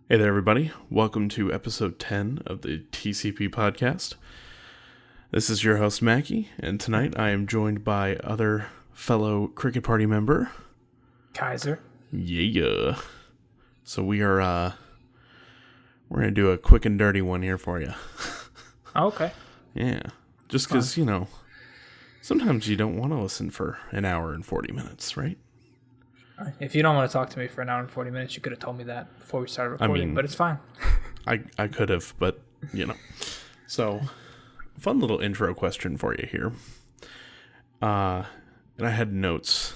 Hey there, everybody. Welcome to episode 10 of the TCP podcast. This is your host, Mackie, and tonight I am joined by other fellow Cricket Party member, Kaiser. Yeah. So we're going to do a quick and dirty one here for you. Oh, okay. Yeah. Just because, sometimes you don't want to listen for an hour and 40 minutes, right? If you don't want to talk to me for an hour and 40 minutes, you could have told me that before we started recording, but it's fine. I could have, but, So, fun little intro question for you here. And I had notes,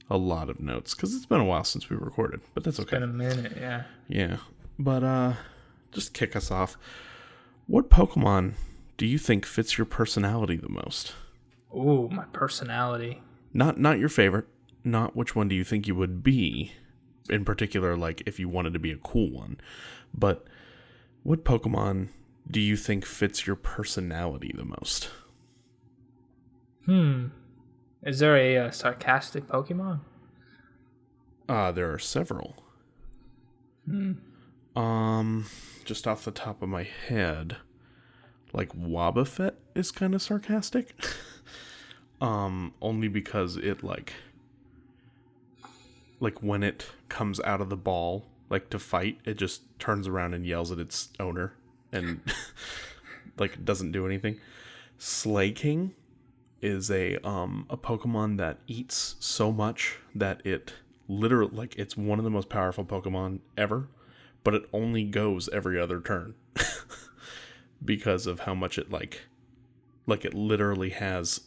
a lot of notes, because it's been a while since we recorded, but that's okay. It's been a minute, yeah. Yeah, but just kick us off. What Pokemon do you think fits your personality the most? Ooh, my personality. Not your favorite. Not which one do you think you would be, in particular, like if you wanted to be a cool one, but what Pokemon do you think fits your personality the most? Is there a sarcastic Pokemon? There are several. Just off the top of my head, like Wobbuffet is kind of sarcastic. Only because it like when it comes out of the ball, like to fight, it just turns around and yells at its owner and like doesn't do anything. Slaking is a Pokemon that eats so much that it literally, like, it's one of the most powerful Pokemon ever, but it only goes every other turn because of how much it like it literally has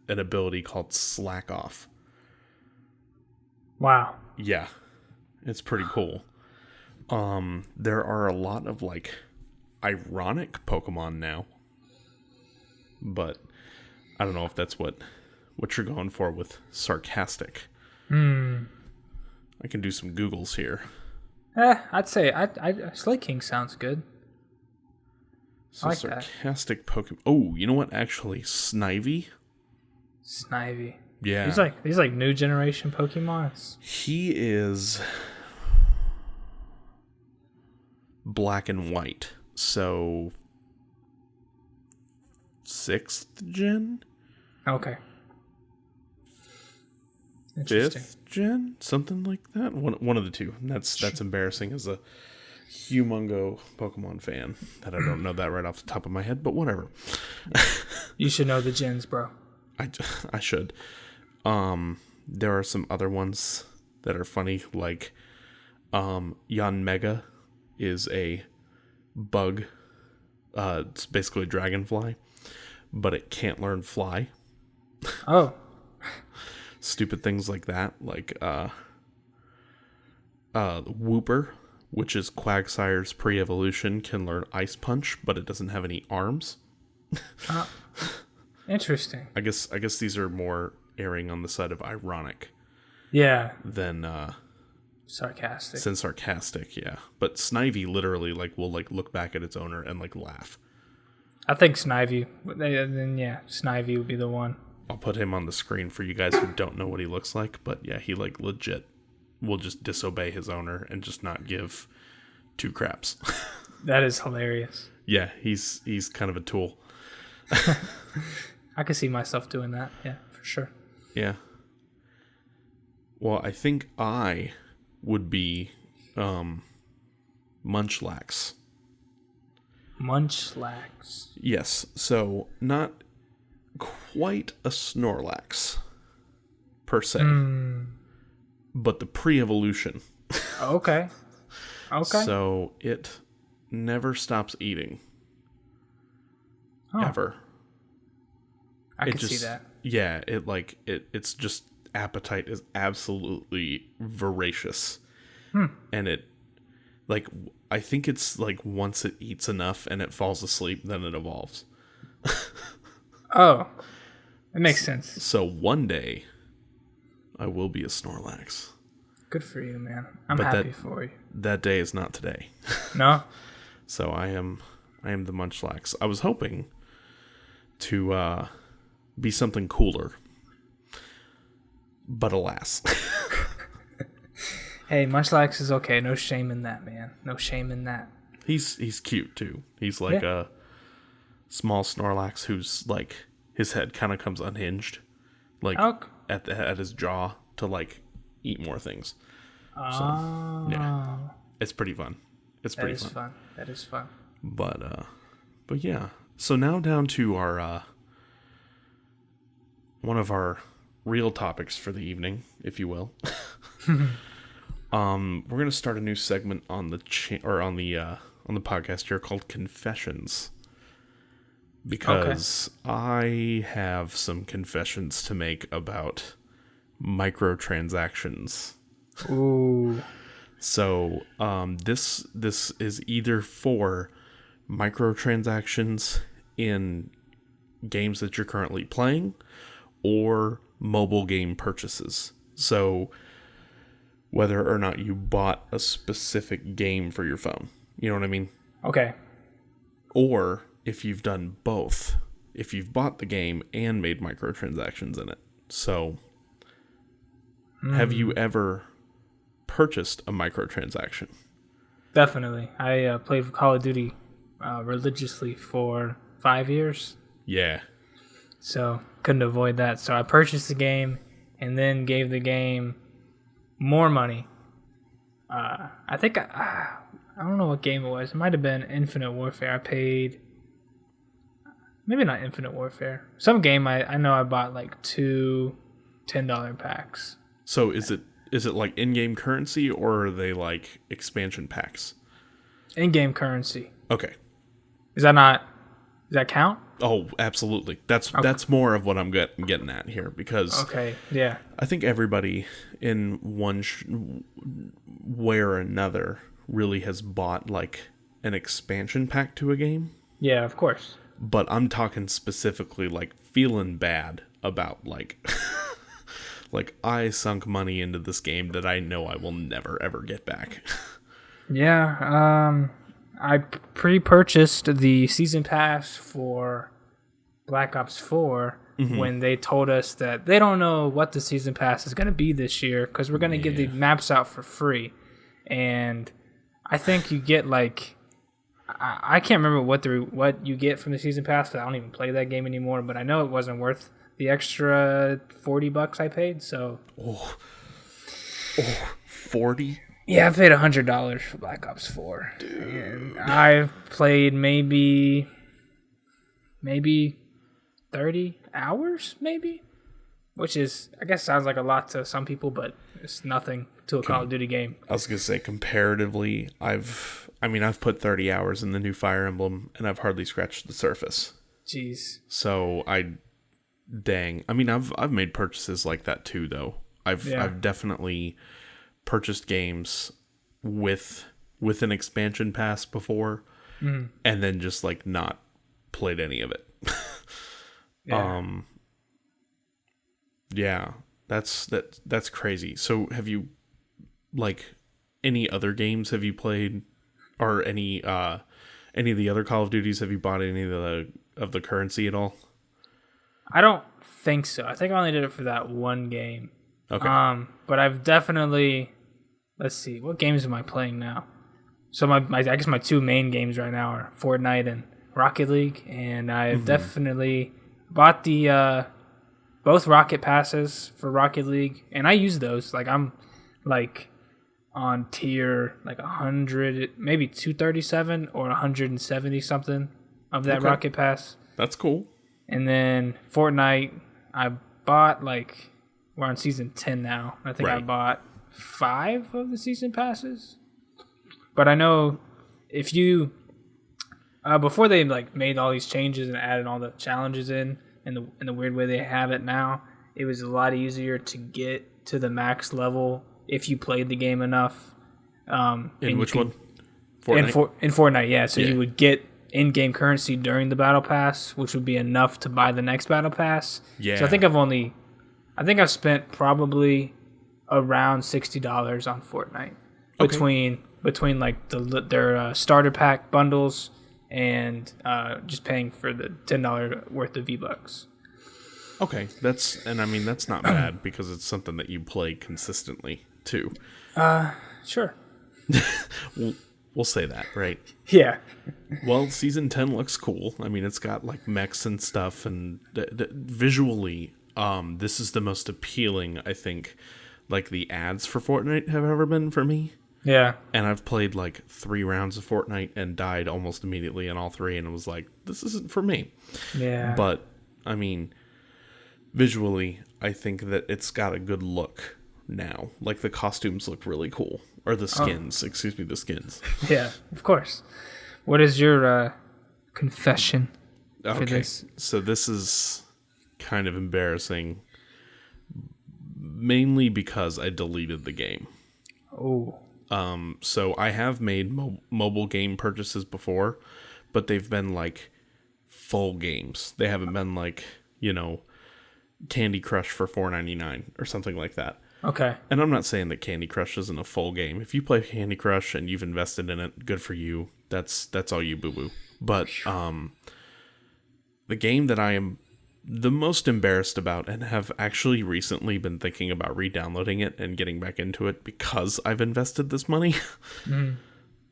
an ability called Slack Off. Wow. Yeah, it's pretty cool. There are a lot of like ironic Pokemon now, but I don't know if that's what you're going for with sarcastic. I can do some Googles here. I'd say Slaking sounds good. So I like sarcastic Pokemon. Oh, you know what? Actually, Snivy. Snivy. Yeah. He's like new generation Pokemon. He is black and white. So 6th gen? Okay. 5th gen? Something like that? One of the two. That's embarrassing as a humongo Pokemon fan that I don't know that right off the top of my head, but whatever. You should know the gens, bro. I should. There are some other ones that are funny, like Yanmega is a bug. It's basically a dragonfly, but it can't learn fly. Oh. Stupid things like that, like Wooper, which is Quagsire's pre-evolution, can learn Ice Punch, but it doesn't have any arms. Interesting. I guess these are more erring on the side of ironic. Yeah. Than sarcastic. Than sarcastic, yeah. But Snivy literally will look back at its owner and laugh. I think Snivy. Then yeah, Snivy would be the one. I'll put him on the screen for you guys who don't know what he looks like, but yeah, he legit will just disobey his owner and just not give two craps. That is hilarious. Yeah, he's kind of a tool. I could see myself doing that, yeah, for sure. Yeah. Well, I think I would be Munchlax. Munchlax. Yes, so not quite a Snorlax, per se. But the pre-evolution. Okay. So it never stops eating. Ever. I can see that. Yeah, it's just appetite is absolutely voracious. And it I think it's once it eats enough and it falls asleep, then it evolves. Oh. It makes sense. So one day I will be a Snorlax. Good for you, man. I'm happy for you. That day is not today. No? So I am the Munchlax. I was hoping to be something cooler. But alas. Hey, Munchlax is okay. No shame in that, man. No shame in that. He's cute too. He's like a small Snorlax who's like his head kind of comes unhinged, like at his jaw to like eat more things. So yeah, it's pretty fun. It's pretty fun. That is fun. But yeah. So now down to our one of our real topics for the evening, if you will. We're gonna start a new segment on the on the podcast here called Confessions, because I have some confessions to make about microtransactions. Ooh. So this is either for microtransactions in games that you're currently playing or mobile game purchases. So whether or not you bought a specific game for your phone. You know what I mean? Okay. Or if you've done both. If you've bought the game and made microtransactions in it. So have you ever purchased a microtransaction? Definitely. I played Call of Duty religiously for 5 years. Yeah. So couldn't avoid that. So I purchased the game and then gave the game more money. I think I don't know what game it was. It might have been Infinite Warfare. I paid, maybe not Infinite Warfare. Some game I know I bought like two $10 packs. So is it like in-game currency or are they like expansion packs? In-game currency. Okay. Does that count? Oh, absolutely. That's more of what I'm getting at here, because I think everybody in one way or another really has bought like an expansion pack to a game. Yeah, of course. But I'm talking specifically like feeling bad about like like I sunk money into this game that I know I will never ever get back. Yeah, I pre-purchased the season pass for Black Ops 4 when they told us that they don't know what the season pass is going to be this year because we're going to give the maps out for free. And I think you get like, I can't remember what you get from the season pass because I don't even play that game anymore, but I know it wasn't worth the extra $40 I paid. So 40? Yeah, I paid $100 for Black Ops 4. Dude. And I've played maybe 30 hours, maybe? Which is, I guess, sounds like a lot to some people, but it's nothing to a Call of Duty game. I was going to say, comparatively, I've put 30 hours in the new Fire Emblem, and I've hardly scratched the surface. Jeez. So, I've made purchases like that too, though. I've definitely purchased games with an expansion pass before, and then just like not played any of it. That's crazy. So have you, like, any other games have you played, or any of the other Call of Duties? Have you bought any of the currency at all? I don't think so. I think I only did it for that one game. Okay. But I've definitely, let's see, what games am I playing now? So I guess my two main games right now are Fortnite and Rocket League, and I've definitely bought the both Rocket passes for Rocket League, and I use those. Like, I'm like on tier like 100, maybe 237 or 170 something of that Rocket pass. That's cool. And then Fortnite, I bought like, we're on season 10 now. I think I bought 5 of the season passes. But I know if you before they like made all these changes and added all the challenges in the weird way they have it now, it was a lot easier to get to the max level if you played the game enough. In which one? Fortnite? In Fortnite, yeah. So you would get in-game currency during the battle pass, which would be enough to buy the next battle pass. Yeah. So I think I've spent probably around $60 on Fortnite between like their starter pack bundles and just paying for the $10 worth of V-Bucks. Okay, that's not bad because it's something that you play consistently. too. Sure. We'll say that, right? Yeah. Well, season 10 looks cool. I mean, it's got like mechs and stuff, and visually, this is the most appealing, I think, like the ads for Fortnite have ever been for me. Yeah. And I've played like 3 rounds of Fortnite and died almost immediately in all 3, and it was like, this isn't for me. Yeah. But, I mean, visually, I think that it's got a good look now. Like, the costumes look really cool. Or the skins, excuse me, the skins. Yeah, of course. What is your confession for this? So this is kind of embarrassing, mainly because I deleted the game. Oh. So I have made mobile game purchases before, but they've been like full games. They haven't been like, Candy Crush for $4.99 or something like that. Okay. And I'm not saying that Candy Crush isn't a full game. If you play Candy Crush and you've invested in it, good for you. That's all you, boo-boo. But the game that I am the most embarrassed about and have actually recently been thinking about re-downloading it and getting back into it because I've invested this money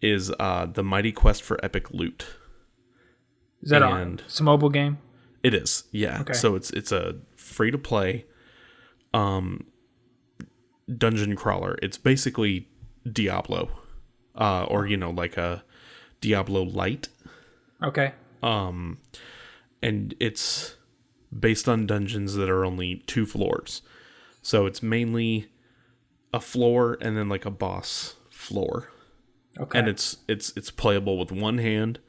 is the Mighty Quest for Epic Loot. Is that it's a mobile game? It is, yeah. Okay. So it's a free-to-play dungeon crawler. It's basically Diablo, or like a Diablo Light. Okay. And it's based on dungeons that are only 2 floors, so it's mainly a floor and then like a boss floor. Okay. And it's playable with one hand,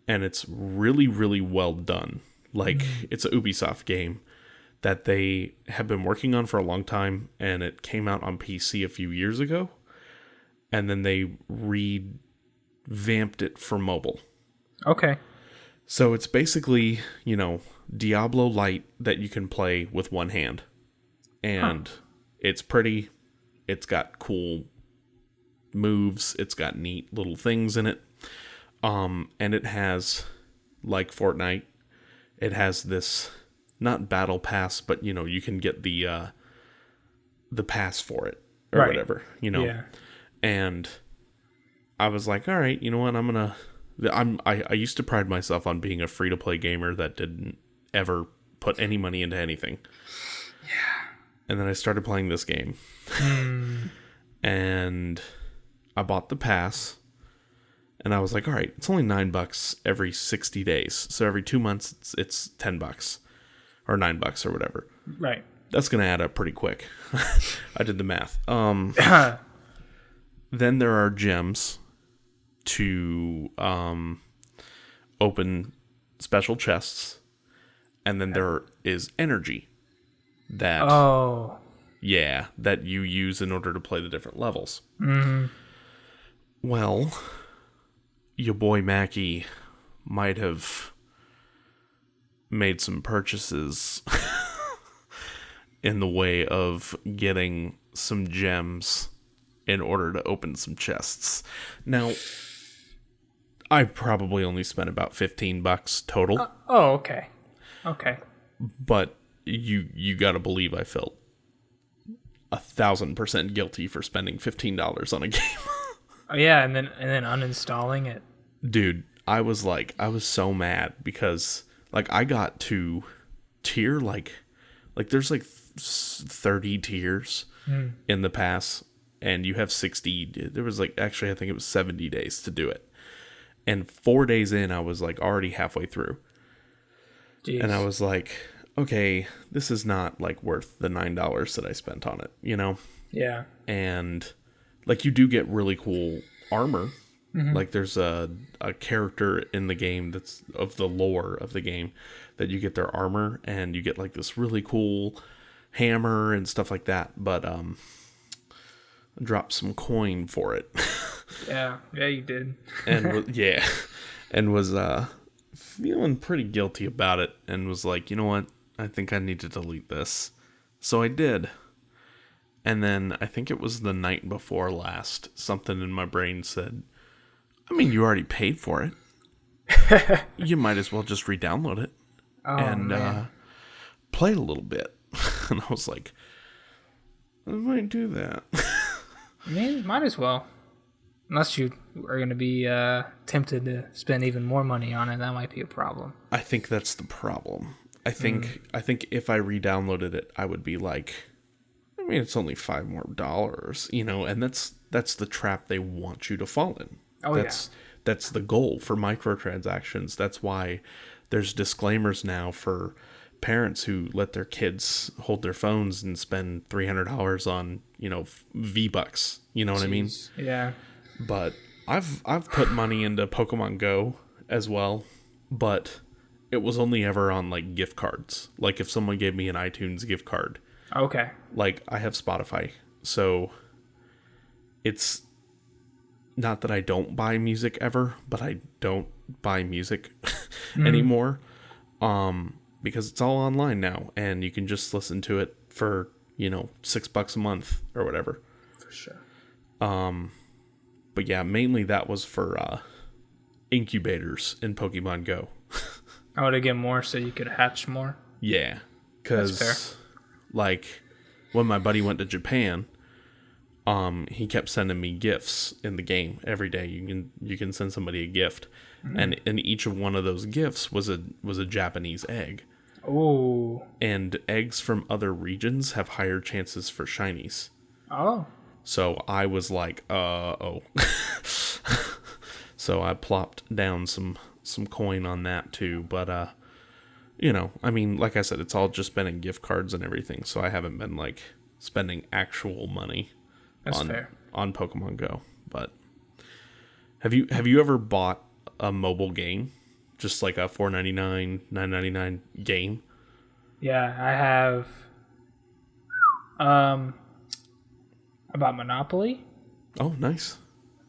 and it's really, really well done. Like it's a Ubisoft game that they have been working on for a long time, and it came out on PC a few years ago, and then they revamped it for mobile. Okay. So it's basically, Diablo Light that you can play with one hand. And it's pretty. It's got cool moves. It's got neat little things in it. And it has, like Fortnite, it has this... not battle pass, but you can get the pass for it or whatever, Yeah. And I was like, all right, you know what? I used to pride myself on being a free to play gamer that didn't ever put any money into anything. Yeah. And then I started playing this game, and I bought the pass. And I was like, all right, it's only $9 every 60 days, so every 2 months it's $10. Or $9 or whatever. Right. That's going to add up pretty quick. I did the math. Then there are gems to open special chests. And then there is energy that that you use in order to play the different levels. Mm-hmm. Well, your boy Mackie might have made some purchases in the way of getting some gems in order to open some chests. Now, I probably only spent about $15 total. Okay. But you gotta believe I felt 1,000% guilty for spending $15 on a game. Oh yeah, and then uninstalling it. Dude, I was so mad because I got to tier like there's 30 tiers in the pass, and you have 60. There was actually I think it was 70 days to do it, and 4 days in I was already halfway through. Jeez. And I was like, okay, this is not worth the $9 that I spent on it, Yeah. And you do get really cool armor. Mm-hmm. There's a character in the game that's of the lore of the game that you get their armor, and you get this really cool hammer and stuff like that. But I dropped some coin for it. Yeah, you did. And was feeling pretty guilty about it, and was like, you know what? I think I need to delete this. So I did. And then I think it was the night before last, something in my brain said, I mean, you already paid for it. You might as well just re-download it and play it a little bit. And I was like, I might do that. I mean, might as well. Unless you are going to be tempted to spend even more money on it, that might be a problem. I think that's the problem. I think if I re-downloaded it, I would be like, I mean, it's only $5 more, and that's the trap they want you to fall in. Oh, That's the goal for microtransactions. That's why there's disclaimers now for parents who let their kids hold their phones and spend $300 on, V-Bucks. You know what I mean? Yeah. But I've put money into Pokemon Go as well, but it was only ever on like gift cards. Like if someone gave me an iTunes gift card. Okay. Like I have Spotify, so it's not that I don't buy music ever, but I don't buy music anymore. Because it's all online now and you can just listen to it for, $6 a month or whatever. For sure. But yeah, mainly that was for incubators in Pokemon Go. Oh, to get more so you could hatch more? Yeah. Because, like, when my buddy went to Japan, he kept sending me gifts in the game every day. You can send somebody a gift. And each of one of those gifts was a Japanese egg. Oh. And eggs from other regions have higher chances for shinies. Oh. So I was like, So I plopped down some coin on that too. But, I mean, like I said, it's all just been in gift cards and everything. So I haven't been like spending actual money on Pokemon Go. But have you ever bought a mobile game? Just like a $4.99, $9.99 game? Yeah, I have. About Monopoly. Oh, nice.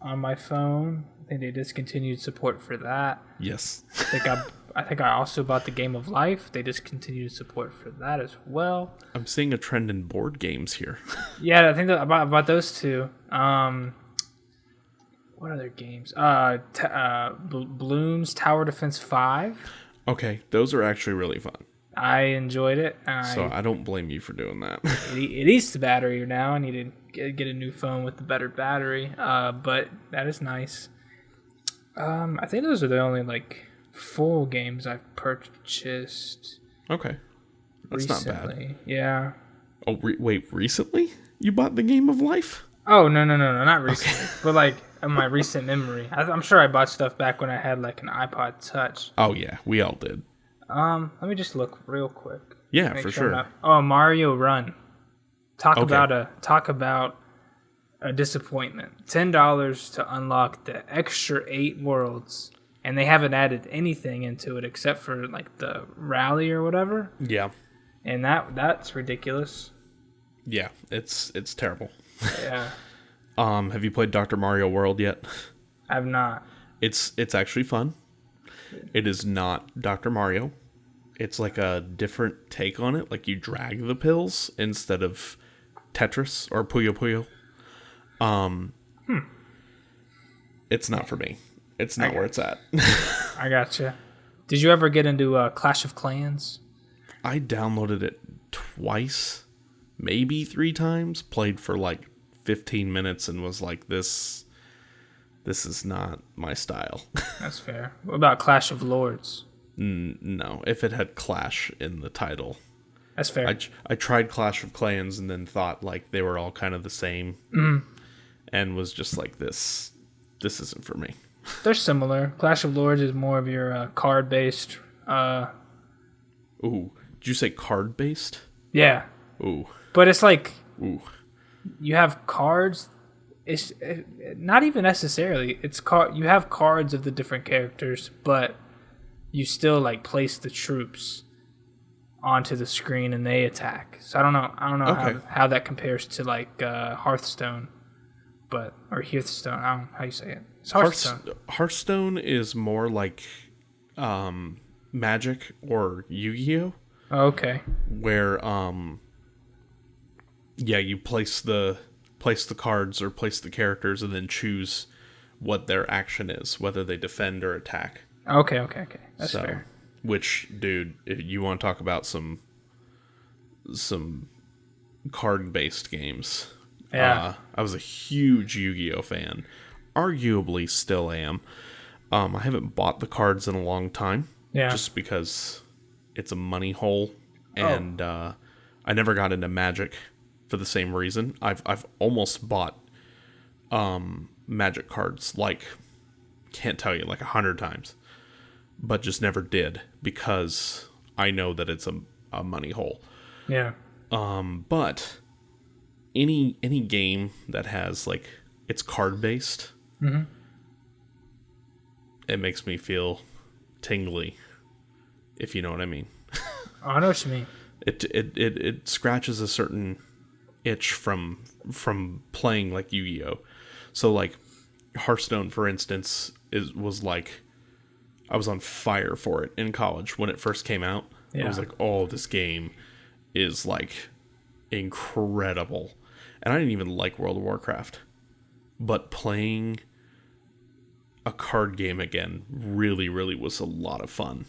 On my phone. I think they discontinued support for that. Yes. I think I also bought the Game of Life. They discontinued support for that as well. I'm seeing a trend in board games here. Yeah, I think that about those two. What other games? Bloons Tower Defense 5. Okay, those are actually really fun. I enjoyed it. So I don't blame you for doing that. It eats the battery now. I need to get a new phone with the better battery. But that is nice. I think those are the only like full games I've purchased. Okay, that's recently. Not bad. Yeah. Oh wait, recently you bought the Game of Life? Oh no, not recently, but like in my recent memory. I'm sure I bought stuff back when I had like an iPod Touch. Oh yeah, we all did. Let me just look real quick. Yeah, for sure. Mario Run. Talk about a disappointment. $10 to unlock the extra 8 worlds, and they haven't added anything into it except for like the rally or whatever. Yeah. And that's ridiculous. Yeah, it's terrible. Yeah. Have you played Dr. Mario World yet? I've not. It's actually fun. It is not Dr. Mario. It's like a different take on it. Like you drag the pills instead of Tetris or Puyo Puyo. It's not for me. It's not where it's at. I gotcha. Did you ever get into Clash of Clans? I downloaded it twice, maybe 3 times, played for like 15 minutes and was like, this is not my style. That's fair. What about Clash of Lords? No, if it had Clash in the title. That's fair. I tried Clash of Clans and then thought like they were all kind of the same. And was just like, this isn't for me. They're similar. Clash of Lords is more of your card-based. Ooh, did you say card-based? Yeah. Ooh. But it's like... Ooh. You have cards... It's not even necessarily. You have cards of the different characters, but you still like place the troops onto the screen and they attack. So I don't know how that compares to like Hearthstone, or Hearthstone. I don't know how you say it. It's Hearthstone. Hearthstone is more like Magic or Yu-Gi-Oh. Oh, okay. Where you place the cards or place the characters and then choose what their action is, whether they defend or attack. Okay. That's fair. Which, dude, if you want to talk about some card-based games, Yeah. I was a huge Yu-Gi-Oh fan. Arguably still am. I haven't bought the cards in a long time. Yeah. Just because it's a money hole. Oh. And I never got into Magic for the same reason. I've almost bought Magic cards, like, can't tell you, like 100 times. But just never did because I know that it's a money hole. Yeah. But any game that has, like, it's card based, it makes me feel tingly, if you know what I mean. Oh, I know what you mean. It scratches a certain itch from playing like Yu-Gi-Oh. So like Hearthstone, for instance, was like, I was on fire for it in college when it first came out. Yeah. I was like, oh, this game is like incredible. And I didn't even like World of Warcraft. But playing a card game again really, really was a lot of fun.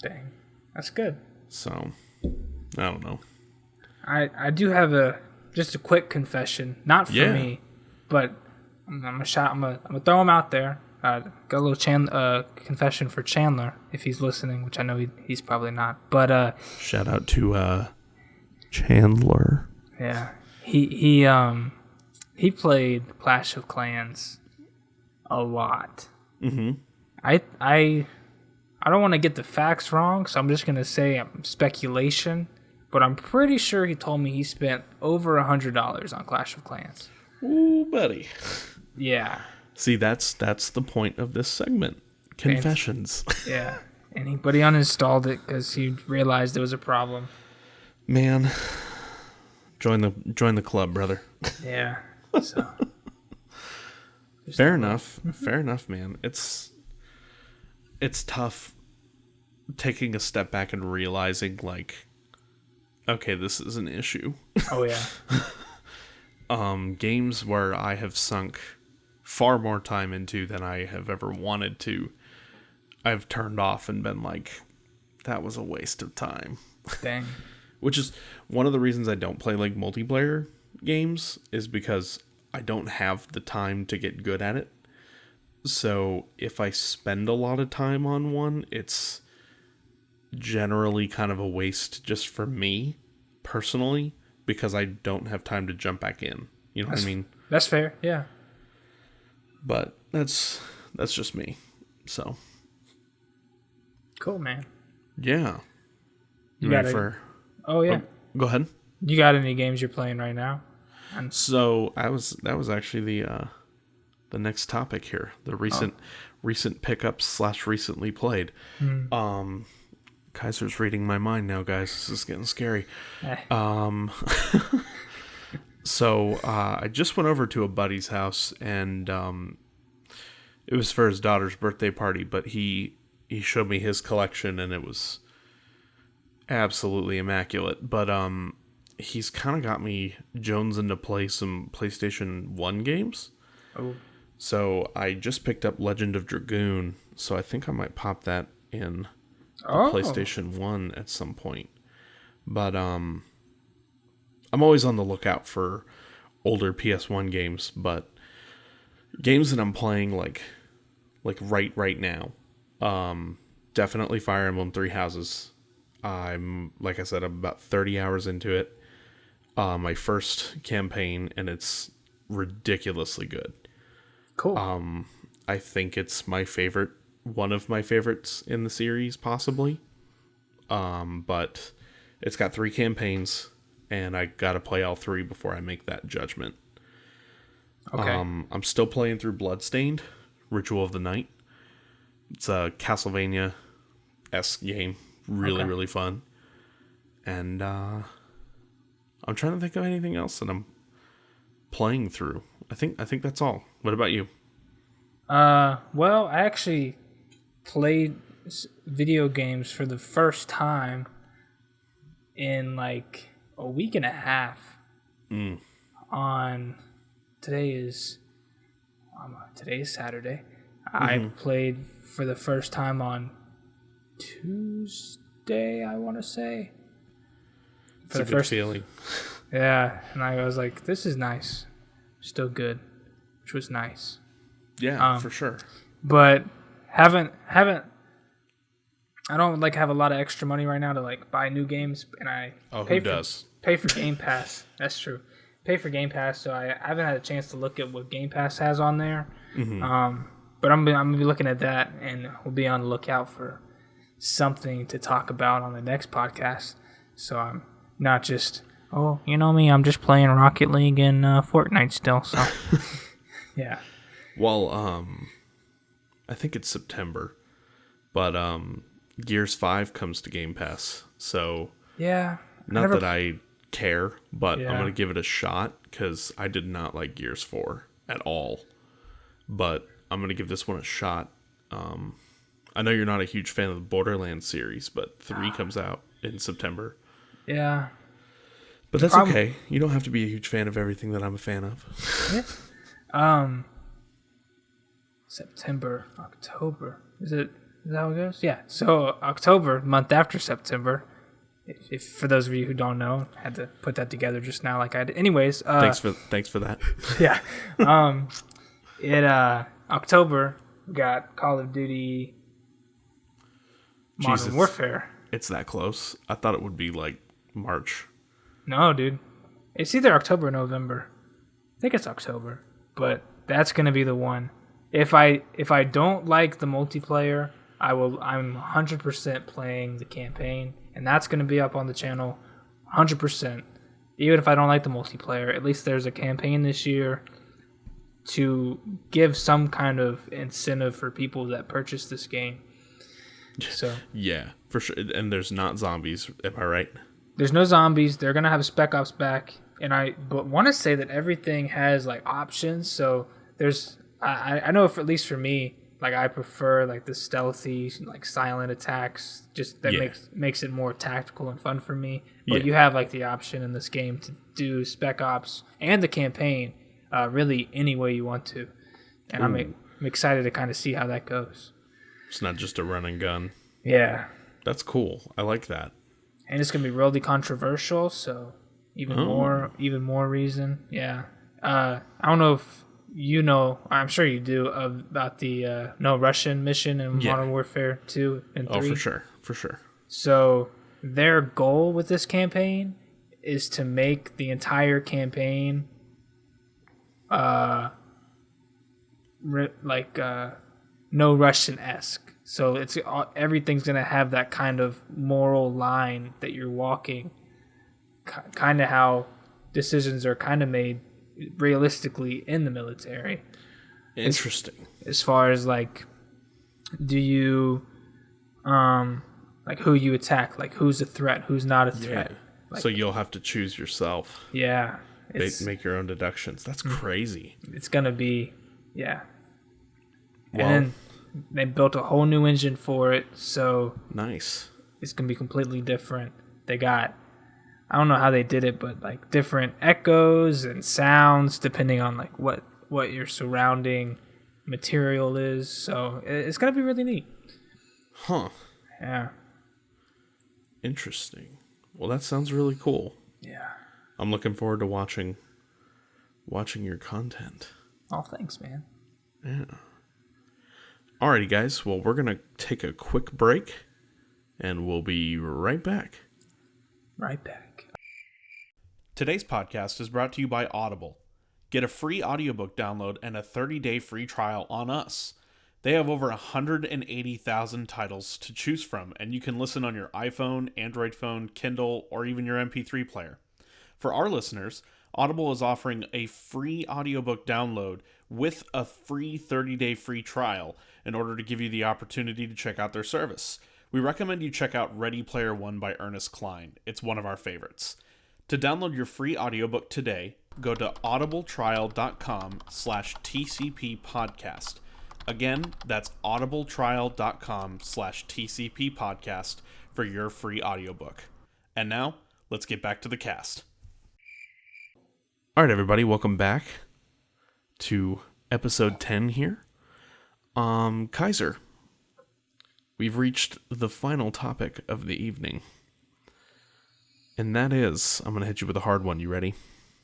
Dang. That's good. So, I don't know. I do have just a quick confession, not for me, but I'm gonna throw him out there. Got a little confession for Chandler if he's listening, which I know he's probably not. But shout out to Chandler. Yeah, he played Clash of Clans a lot. Mm-hmm. I don't want to get the facts wrong, so I'm just gonna say speculation. But I'm pretty sure he told me he spent over $100 on Clash of Clans. Ooh, buddy. Yeah. See, that's the point of this segment. Confessions. Yeah. Anybody uninstalled it because he realized there was a problem. Man, join the club, brother. Yeah. So. Fair enough. Fair enough, man. It's tough taking a step back and realizing, like, okay, this is an issue. Oh yeah. Games where I have sunk far more time into than I have ever wanted to, I've turned off and been like, that was a waste of time. Dang. Which is one of the reasons I don't play like multiplayer games, is because I don't have the time to get good at it. So if I spend a lot of time on one, it's generally kind of a waste just for me personally, because I don't have time to jump back in. You know what I mean? That's fair. Yeah. But that's just me. So cool, man. yeah. You ready got for? Oh yeah. Go ahead. You got any games you're playing right now? So that was actually the next topic here. The recent pickups / recently played. Kaiser's reading my mind now, guys. This is getting scary. So I just went over to a buddy's house, and it was for his daughter's birthday party, but he showed me his collection, and it was absolutely immaculate. But he's kind of got me jonesing to play some PlayStation 1 games. Oh. So I just picked up Legend of Dragoon, so I think I might pop that in PlayStation 1 at some point. But I'm always on the lookout for older PS1 games, but games that I'm playing like right now. Definitely Fire Emblem Three Houses. Like I said, I'm about 30 hours into it. My first campaign, and it's ridiculously good. Cool. I think it's one of my favorites in the series, possibly. But it's got 3 campaigns, and I gotta play all 3 before I make that judgment. Okay. I'm still playing through Bloodstained, Ritual of the Night. It's a Castlevania-esque game. Really fun. And I'm trying to think of anything else that I'm playing through. I think that's all. What about you? Well, I actually played video games for the first time in like a week and a half. On today's Saturday. I played for the first time on Tuesday, I want to say. It's a good feeling. Yeah, and I was like, this is nice. Still good, which was nice. Yeah, for sure. But haven't I don't like have a lot of extra money right now to like buy new games, and I pay for Game Pass. That's true. Pay for Game Pass, so I haven't had a chance to look at what Game Pass has on there. But I'm gonna be looking at that, and we'll be on the lookout for something to talk about on the next podcast. So I'm not just, oh, you know me, I'm just playing Rocket League and Fortnite still. So yeah. Well, I think it's September, but Gears 5 comes to Game Pass, so yeah. Not that I care, but Yeah. I'm gonna give it a shot because I did not like Gears 4 at all. But I'm gonna give this one a shot. I know you're not a huge fan of the Borderlands series, but 3 comes out in September. Yeah. But that's okay. You don't have to be a huge fan of everything that I'm a fan of. Yeah. September, October. Is that how it goes? Yeah. So October, month after September. If for those of you who don't know, I had to put that together just now, like I did. Anyways, thanks for that. Yeah. October we got Call of Duty Modern Warfare. It's that close. I thought it would be like March. No, dude. It's either October or November. I think it's October, but that's gonna be the one. If I don't like the multiplayer, I'm 100% playing the campaign, and that's gonna be up on the channel, 100%. Even if I don't like the multiplayer, at least there's a campaign this year to give some kind of incentive for people that purchase this game. So yeah, for sure. And there's not zombies. Am I right? There's no zombies. They're gonna have Spec Ops back, and I want to say that everything has like options. So there's I know at least for me, like I prefer like the stealthy, like silent attacks. Just that makes it more tactical and fun for me. But you have like the option in this game to do Spec Ops and the campaign really any way you want to, and I'm excited to kind of see how that goes. It's not just a run and gun. Yeah, that's cool. I like that. And it's gonna be really controversial, so even more reason. Yeah, I don't know if you know. I'm sure you do about the no Russian mission in Modern Warfare 2 and 3. Oh, for sure. So their goal with this campaign is to make the entire campaign, no Russian-esque. So it's everything's gonna have that kind of moral line that you're walking, kind of how decisions are kind of made realistically in the military. Interesting. As far as like, do you, like who you attack, like who's a threat, who's not a threat. Yeah. Like, so you'll have to choose yourself. Yeah. Make your own deductions. That's crazy. It's gonna be, yeah. Well, and then they built a whole new engine for it, so nice. It's gonna be completely different. They got, I don't know how they did it, but like different echoes and sounds depending on like what your surrounding material is. So it's gonna be really neat. Huh. Yeah. Interesting. Well, that sounds really cool. Yeah. I'm looking forward to watching your content. Oh, thanks, man. Yeah. Alrighty, guys. Well, we're going to take a quick break, and we'll be right back. Right back. Today's podcast is brought to you by Audible. Get a free audiobook download and a 30-day free trial on us. They have over 180,000 titles to choose from, and you can listen on your iPhone, Android phone, Kindle, or even your MP3 player. For our listeners, Audible is offering a free audiobook download with a free 30-day free trial in order to give you the opportunity to check out their service. We recommend you check out Ready Player One by Earnest Cline. It's one of our favorites. To download your free audiobook today, go to audibletrial.com/TCP podcast. Again, that's audibletrial.com/TCP podcast for your free audiobook. And now, let's get back to the cast. All right, everybody, welcome back to episode 10 here. Kaiser, we've reached the final topic of the evening. And that is, I'm going to hit you with a hard one. You ready?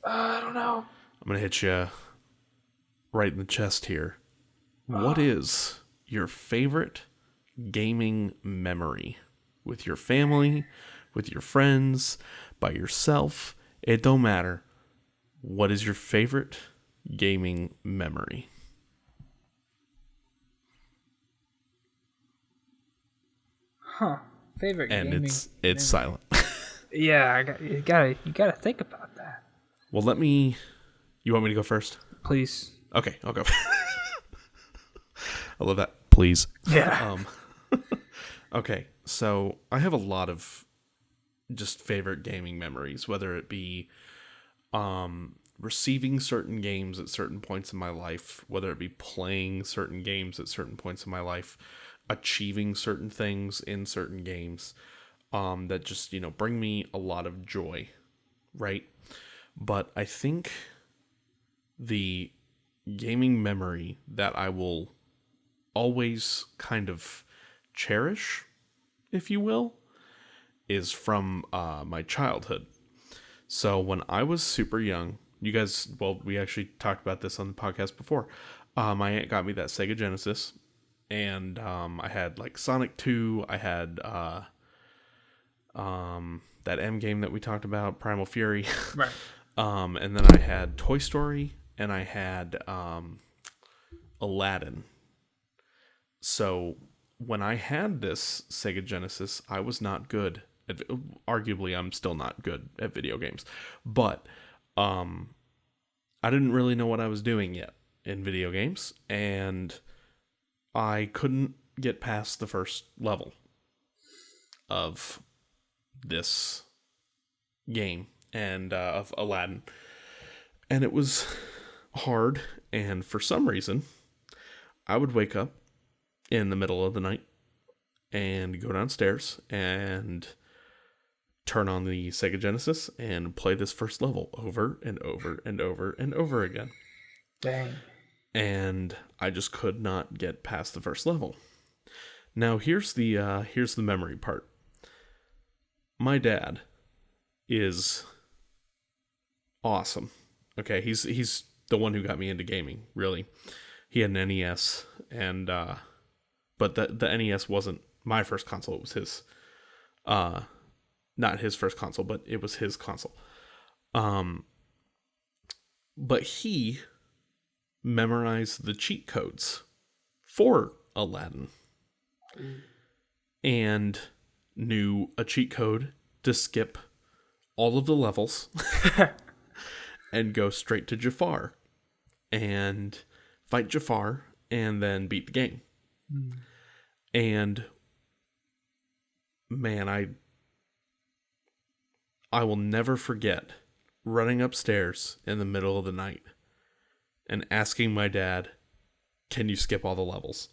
I don't know. I'm going to hit you right in the chest here. What is your favorite gaming memory? With your family, with your friends, by yourself? It don't matter. What is your favorite gaming memory? Favorite And gaming it's memory. silent. Yeah, you gotta think about that. Well, you want me to go first? Please. Okay, I'll go. I love that. Please. Yeah. Okay, so I have a lot of just favorite gaming memories, whether it be receiving certain games at certain points in my life, whether it be playing certain games at certain points in my life, achieving certain things in certain games, that just, bring me a lot of joy, right? But I think the gaming memory that I will always kind of cherish, if you will, is from my childhood. So when I was super young, you guys, well, we actually talked about this on the podcast before. My aunt got me that Sega Genesis, and I had like Sonic 2. I had that M game that we talked about, Primal Fury. Right. And then I had Toy Story, and I had Aladdin. So when I had this Sega Genesis, I was not good. Arguably, I'm still not good at video games. But I didn't really know what I was doing yet in video games, and I couldn't get past the first level of this game and of Aladdin. And it was hard, and for some reason, I would wake up in the middle of the night and go downstairs and turn on the Sega Genesis and play this first level over and over and over and over again. Dang. And I just could not get past the first level. Now here's the memory part. My dad is awesome. Okay, he's the one who got me into gaming, really. He had an NES, and but the NES wasn't my first console, it was his. Not his first console, but it was his console. But he memorized the cheat codes for Aladdin. And knew a cheat code to skip all of the levels and go straight to Jafar and fight Jafar and then beat the game. And man, I will never forget running upstairs in the middle of the night and asking my dad, "Can you skip all the levels?"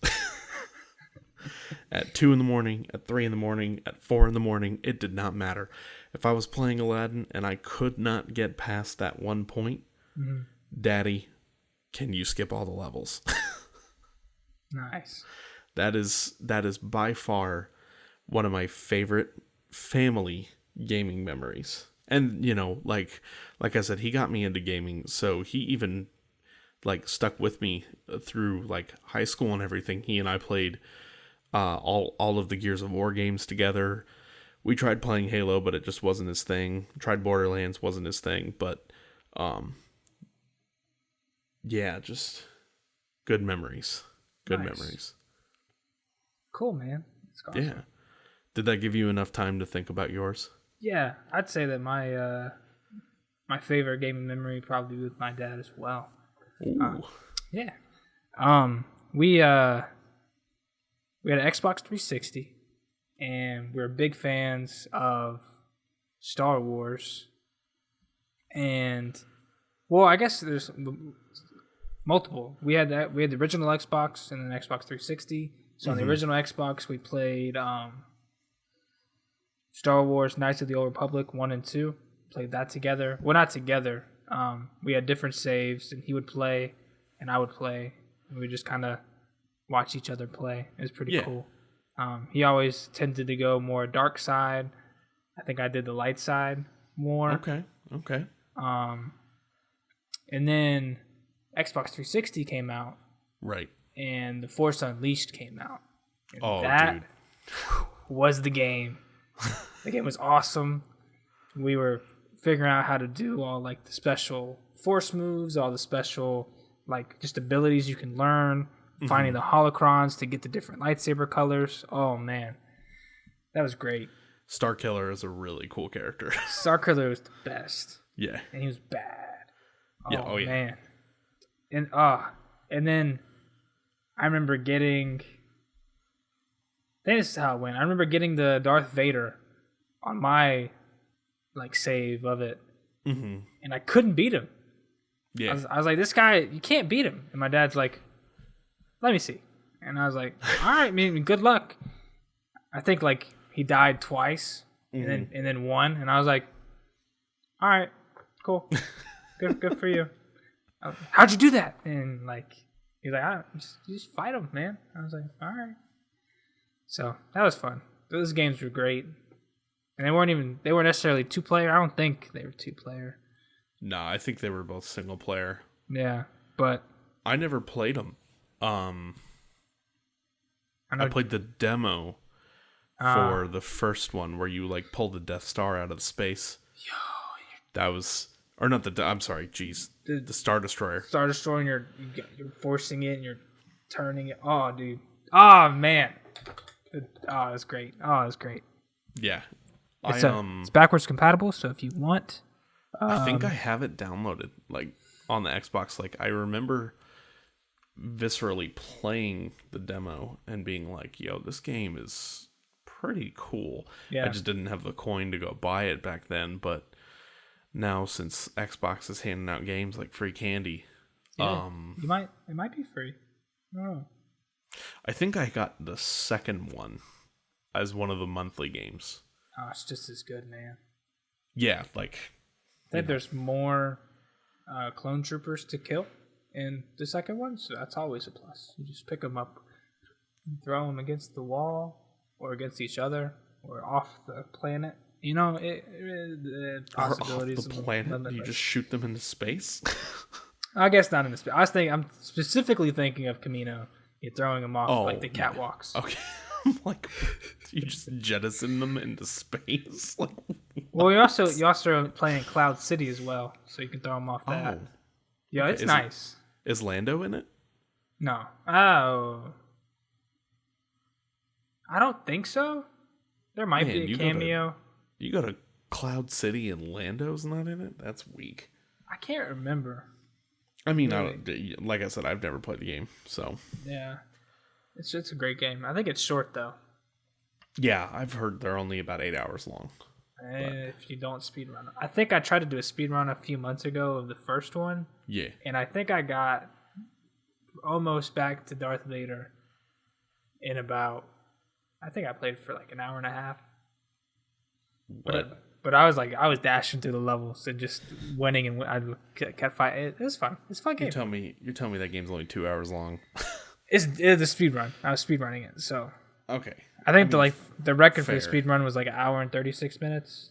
At 2 a.m, at 3 a.m, at 4 a.m, it did not matter. If I was playing Aladdin and I could not get past that one point, Daddy, can you skip all the levels? Nice. That is by far one of my favorite family gaming memories. And like I said, he got me into gaming, so he even like stuck with me through like high school and everything. He and I played all of the Gears of War games together. We tried playing Halo, but it just wasn't his thing. Tried Borderlands, wasn't his thing. But yeah, just good memories. Good memories. Cool, man. That's awesome. Yeah. Did that give you enough time to think about yours? Yeah, I'd say that my my favorite gaming memory probably with my dad as well. Ooh. Yeah. We had an Xbox 360, and we were big fans of Star Wars. And well, I guess there's multiple. We had the original Xbox and then Xbox 360. So on the original Xbox, we played Star Wars Knights of the Old Republic 1 and 2. Played that together. Well, not together. We had different saves, and he would play, and I would play. And we would just kind of watch each other play. It was pretty cool. He always tended to go more dark side. I think I did the light side more. Okay. And then Xbox 360 came out, Right. and The Force Unleashed came out. And Dude. Was the game. The game was awesome. We were figuring out how to do all like the special force moves, all the special like just abilities you can learn, finding the holocrons to get the different lightsaber colors. Oh man, that was great. Starkiller is a really cool character. Starkiller was the best. Yeah. And he was bad. Yeah. Oh yeah. Man. And then I remember getting. I think this is how it went. I remember getting the Darth Vader on my like save of it, and I couldn't beat him. Yeah. I was like, this guy, you can't beat him. And my dad's like, let me see. And I was like, all right, man, good luck. I think like he died twice, and then won. And I was like, all right, cool, good for you. How'd you do that? And like he's like, just fight him, man. I was like, all right. So that was fun. Those games were great. And they weren't necessarily 2-player. I don't think they were 2-player. No, I think they were both single player. Yeah, but I never played them. I played the demo for the first one where you like pull the Death Star out of space. That was, or not the. I'm sorry, geez, the Star Destroyer. Star Destroyer, and you're forcing it, and you're turning it. Oh, dude. Oh man. Oh, it's great. Oh, it's great. Yeah. It's backwards compatible, so if you want. I think I have it downloaded, like, on the Xbox. Like, I remember viscerally playing the demo and being like, yo, this game is pretty cool. Yeah. I just didn't have the coin to go buy it back then, but now since Xbox is handing out games like free candy, yeah, it might be free. I don't know. I think I got the second one as one of the monthly games. Oh, it's just as good, man. Yeah, like I think there's more clone troopers to kill in the second one, so that's always a plus. You just pick them up, and throw them against the wall, or against each other, or off the planet. You know, possibilities. Or off the planet? You just shoot them into space? I guess not into space. I'm specifically thinking of Camino. You're throwing them off like the catwalks. Okay. I'm like, you just jettison them into space? Like, well, you also playing Cloud City as well, so you can throw them off that. Oh. Yeah, Okay. it's nice. Is Lando in it? No. Oh. I don't think so. There might be a cameo. You go to Cloud City and Lando's not in it? That's weak. I can't remember. I mean, Really? like I said, I've never played the game, so. Yeah. It's a great game. I think it's short, though. Yeah, I've heard they're only about 8 hours long. If you don't speedrun. I think I tried to do a speedrun a few months ago of the first one. Yeah. And I think I got almost back to Darth Vader in about... I think I played for like an hour and a half. But I was dashing through the levels and just winning, and I kept fighting. It was fun. It's a fun game. You're telling me that game's only 2 hours long. It's a speed run. I was speed running it, so Okay. I think the record for the fair. speed run was like an hour and 36 minutes.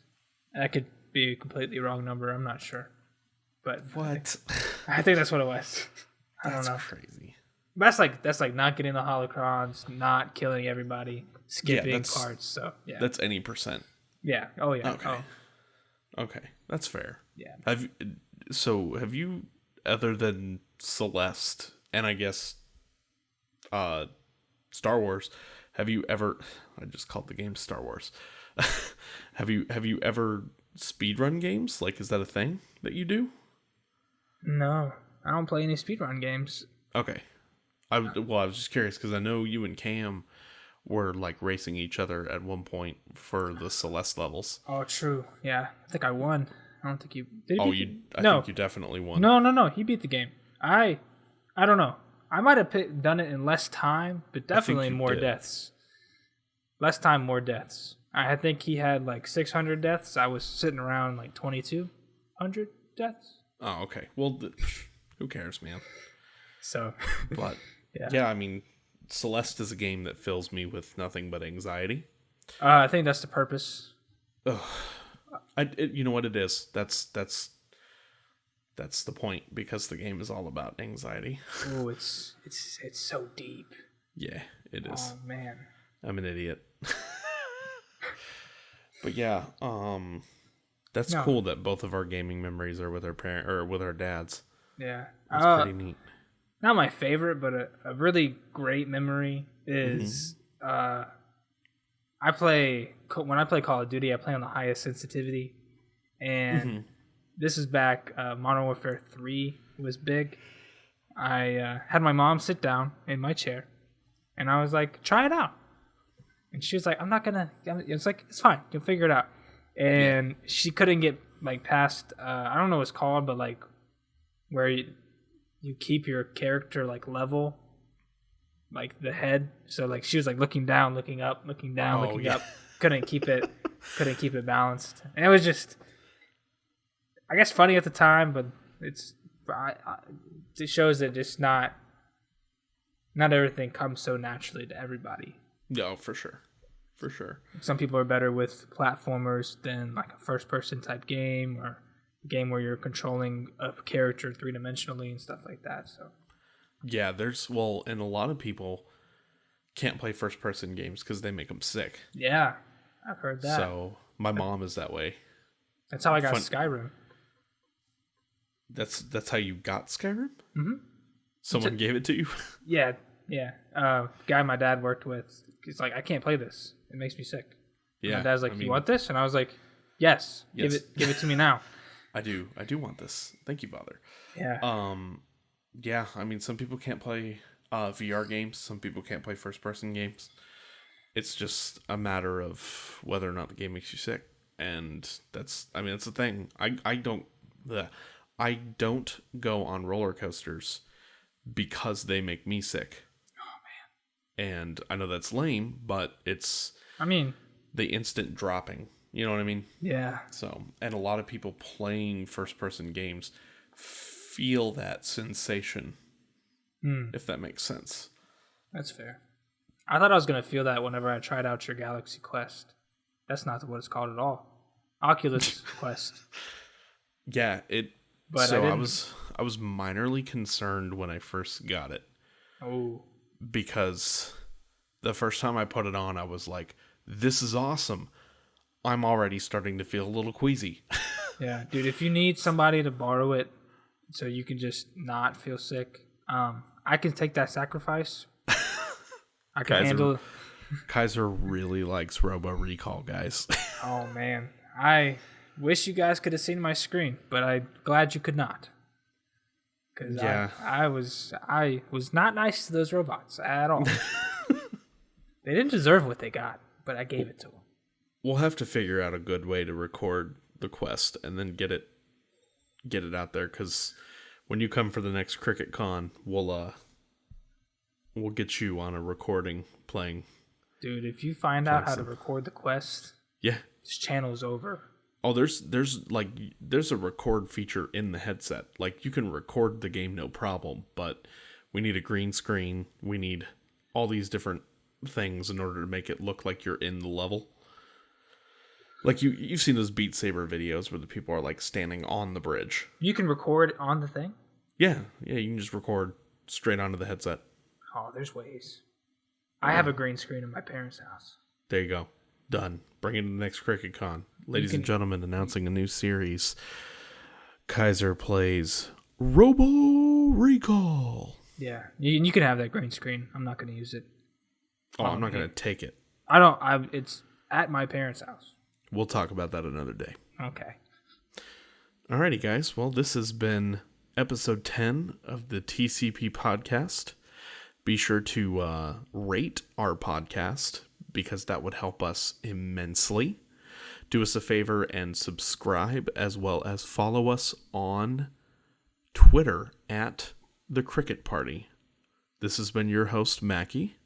That could be a completely wrong number. I'm not sure, but What? I think that's what it was. I don't know. That's crazy. But that's like not getting the holocrons, not killing everybody, skipping parts. So yeah, That's any percent. yeah. Oh yeah. Okay. Oh, Okay, that's fair. yeah. Have you, other than Celeste and I guess Star Wars, have you ever, I just called the game Star Wars. have you ever speedrun games? Like, is that a thing that you do? No, I don't play any speedrun games. Okay. I was just curious because I know you and Cam were like racing each other at one point for the Celeste levels. Oh, true. Yeah, I think I won. I don't think you did. I think you definitely won. No. He beat the game. I don't know. I might have done it in less time, but definitely more deaths. Less time, more deaths. I think he had like 600 deaths. I was sitting around like 2,200 deaths. Oh, okay. Well, who cares, man? So, But yeah, I mean, Celeste is a game that fills me with nothing but anxiety. I think that's the purpose. You know what it is? That's the point, because the game is all about anxiety. Oh, it's so deep. Yeah, it is. Oh man, I'm an idiot. But yeah, that's cool that both of our gaming memories are with our parent or with our dads. Yeah, That's pretty neat. Not my favorite, but a really great memory is when I play Call of Duty. I play on the highest sensitivity, and this is back. Modern Warfare 3 was big. I had my mom sit down in my chair, and I was like, "Try it out." And she was like, "I'm not gonna." It's like, "It's fine. You'll figure it out." And she couldn't get like past. I don't know what it's called, but like where you keep your character like level, like the head. So like she was like looking down, looking up, looking down, looking up. Couldn't keep it balanced. And it was just, I guess, funny at the time, but it shows that just not everything comes so naturally to everybody. No, for sure. For sure. Some people are better with platformers than like a first-person type game, or a game where you're controlling a character three-dimensionally and stuff like that. So yeah, and a lot of people can't play first-person games because they make them sick. Yeah, I've heard that. So my mom is that way. That's how I got Skyrim. That's how you got Skyrim? Mm-hmm. Someone gave it to you? Yeah. Guy my dad worked with, he's like, "I can't play this. It makes me sick." And my dad's like, "You want this?" And I was like, Yes. Give it to me now. I do want this. Thank you, Father. Yeah. Yeah, I mean, some people can't play VR games. Some people can't play first-person games. It's just a matter of whether or not the game makes you sick. And that's the thing. I don't go on roller coasters because they make me sick. And I know that's lame, but it's the instant dropping. You know what I mean? Yeah. So, and a lot of people playing first-person games feel that sensation, if that makes sense. That's fair. I thought I was going to feel that whenever I tried out your Galaxy Quest. That's not what it's called at all. Oculus Quest. Yeah, But so I was minorly concerned when I first got it. Oh. Because the first time I put it on, I was like, "This is awesome." I'm already starting to feel a little queasy. Yeah, dude, if you need somebody to borrow it so you can just not feel sick, I can take that sacrifice. I can handle it. Kaiser really likes Robo Recall, guys. Oh, man. I wish you guys could have seen my screen, but I'm glad you could not. Because I was not nice to those robots at all. They didn't deserve what they got, but I gave it to them. We'll have to figure out a good way to record the quest and then get it out there. Because when you come for the next Cricket Con, we'll get you on a recording playing. Dude, if you find out how to record the quest, this channel's over. Oh, there's a record feature in the headset. Like, you can record the game no problem, but we need a green screen. We need all these different things in order to make it look like you're in the level. Like, you've seen those Beat Saber videos where the people are like standing on the bridge. You can record on the thing? Yeah, you can just record straight onto the headset. Oh, there's ways. I have a green screen in my parents' house. There you go. Done. Bring it to the next Cricket Con. Ladies and gentlemen, announcing a new series. Kaiser plays Robo Recall. Yeah, you can have that green screen. I'm not going to use it. Oh, I'm not going to take it. It's at my parents' house. We'll talk about that another day. Okay. Alrighty, guys. Well, this has been episode 10 of the TCP podcast. Be sure to rate our podcast, because that would help us immensely. Do us a favor and subscribe, as well as follow us on Twitter at The Cricket Party. This has been your host, Mackie.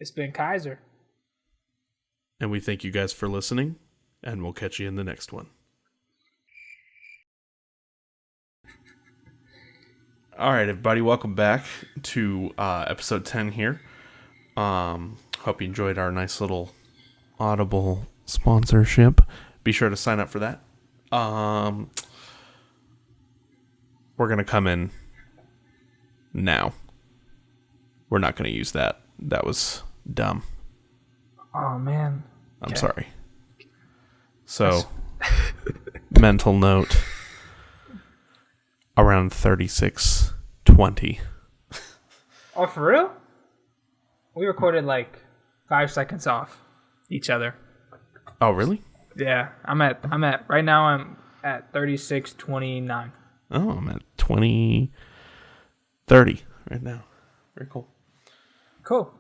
It's been Kaiser. And we thank you guys for listening, and we'll catch you in the next one. All right, everybody, welcome back to episode 10 here. Hope you enjoyed our nice little Audible sponsorship. be sure to sign up for that. We're going to come in now. We're not going to use that. That was dumb. Oh, man. I'm sorry. So, mental note, around 36:20. Oh, for real? We recorded like 5 seconds off each other. Oh, really? Yeah, I'm at right now I'm at 36:29. Oh, I'm at 20:30 right now. Very cool. Cool.